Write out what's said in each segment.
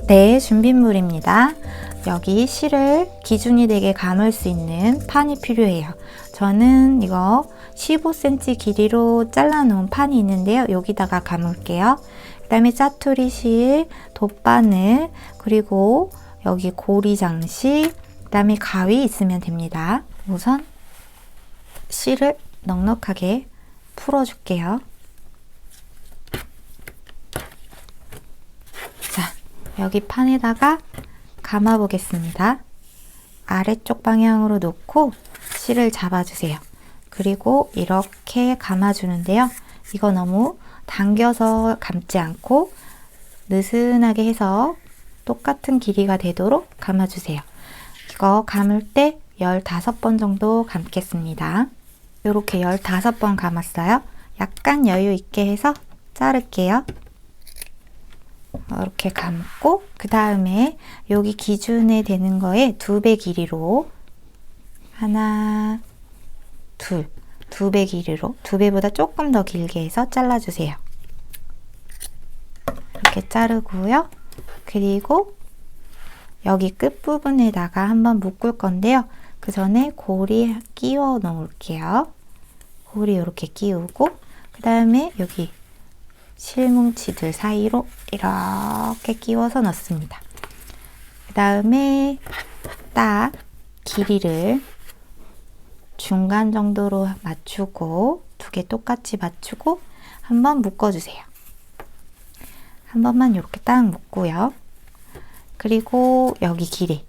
네, 준비물입니다. 여기 실을 기준이 되게 감을 수 있는 판이 필요해요. 저는 이거 15cm 길이로 잘라 놓은 판이 있는데요. 여기다가 감을게요. 그 다음에 짜투리 실, 돗바늘, 그리고 여기 고리 장식, 그 다음에 가위 있으면 됩니다. 우선 실을 넉넉하게 풀어줄게요. 자, 여기 판에다가 감아 보겠습니다. 아래쪽 방향으로 놓고 실을 잡아주세요. 그리고 이렇게 감아주는데요. 이거 너무 당겨서 감지 않고 느슨하게 해서 똑같은 길이가 되도록 감아주세요. 이거 감을 때 15번 정도 감겠습니다. 이렇게 15번 감았어요. 약간 여유 있게 해서 자를게요. 이렇게 감고 그 다음에 여기 기준에 되는 거에 2배 길이로 하나, 둘, 2배 길이로 2배보다 조금 더 길게 해서 잘라주세요. 이렇게 자르고요. 그리고 여기 끝부분에다가 한번 묶을 건데요. 그 전에 고리 끼워 놓을게요. 고리 이렇게 끼우고 그 다음에 여기 실뭉치들 사이로 이렇게 끼워서 넣습니다. 그 다음에 딱 길이를 중간 정도로 맞추고 2개 똑같이 맞추고 한번 묶어주세요. 한 번만 이렇게 딱 묶고요. 그리고 여기 길이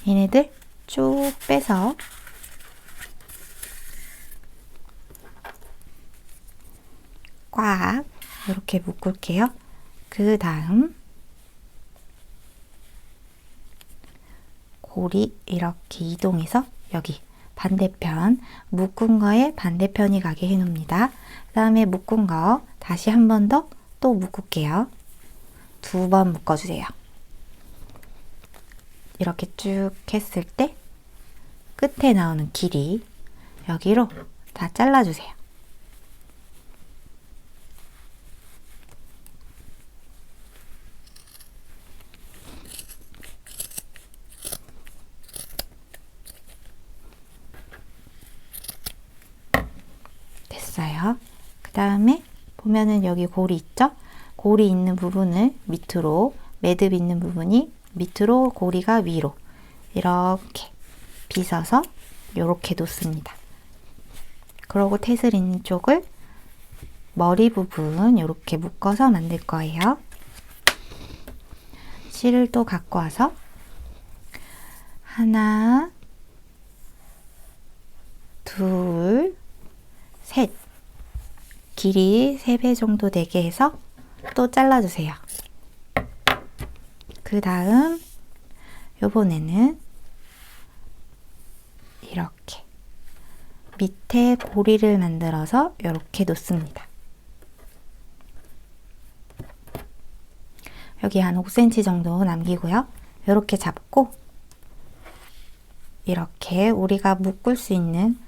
얘네들 쭉 빼서 꽉 이렇게 묶을게요. 그 다음 고리 이렇게 이동해서 여기 반대편 묶은 거에 반대편이 가게 해 놓습니다. 그 다음에 묶은 거 다시 한 번 더 또 묶을게요. 2번 묶어주세요. 이렇게 쭉 했을 때 끝에 나오는 길이 여기로 다 잘라주세요. 됐어요. 그 다음에 보면은 여기 고리 있죠? 고리 있는 부분을 밑으로, 매듭 있는 부분이 밑으로, 고리가 위로 이렇게 빗어서 이렇게 놓습니다. 그리고 태슬 있는 쪽을 머리 부분 이렇게 묶어서 만들 거예요. 실을 또 갖고 와서 하나, 둘, 셋, 길이 3배 정도 되게 해서 또 잘라주세요. 그 다음 요번에는 이렇게 밑에 고리를 만들어서 이렇게 놓습니다. 여기 한 5cm 정도 남기고요. 이렇게 잡고 이렇게 우리가 묶을 수 있는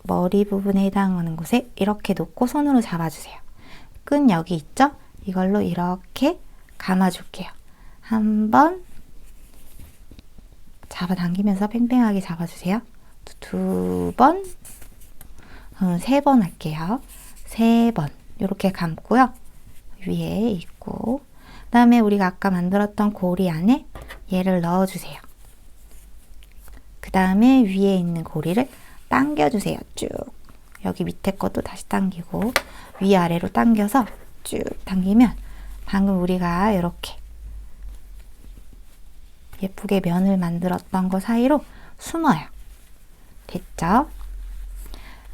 머리 부분에 해당하는 곳에 이렇게 놓고 손으로 잡아주세요. 끈 여기 있죠? 이걸로 이렇게 감아줄게요. 한번 잡아당기면서 팽팽하게 잡아주세요. 2번, 3번 할게요. 3번 이렇게 감고요. 위에 있고 그 다음에 우리가 아까 만들었던 고리 안에 얘를 넣어주세요. 그 다음에 위에 있는 고리를 당겨주세요. 쭉 여기 밑에 것도 다시 당기고 위아래로 당겨서 쭉 당기면 방금 우리가 이렇게 예쁘게 면을 만들었던 거 사이로 숨어요. 됐죠?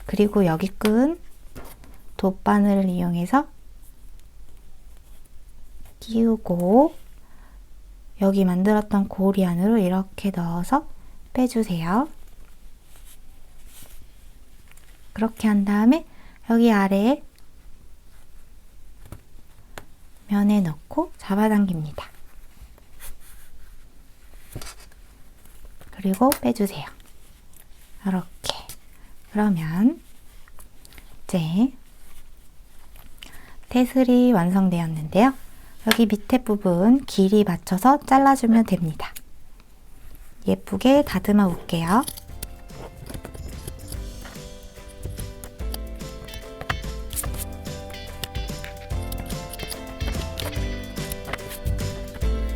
그리고 여기 끈 돗바늘을 이용해서 끼우고 여기 만들었던 고리 안으로 이렇게 넣어서 빼주세요. 그렇게 한 다음에 여기 아래에 면에 넣고 잡아당깁니다. 그리고 빼주세요. 이렇게. 그러면 이제 테슬이 완성되었는데요. 여기 밑에 부분 길이 맞춰서 잘라주면 됩니다. 예쁘게 다듬어 볼게요.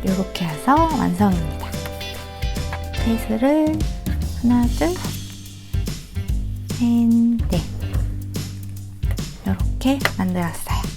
이렇게 해서 완성입니다. 테슬을 하나, 둘, 셋, 넷 이렇게 만들었어요.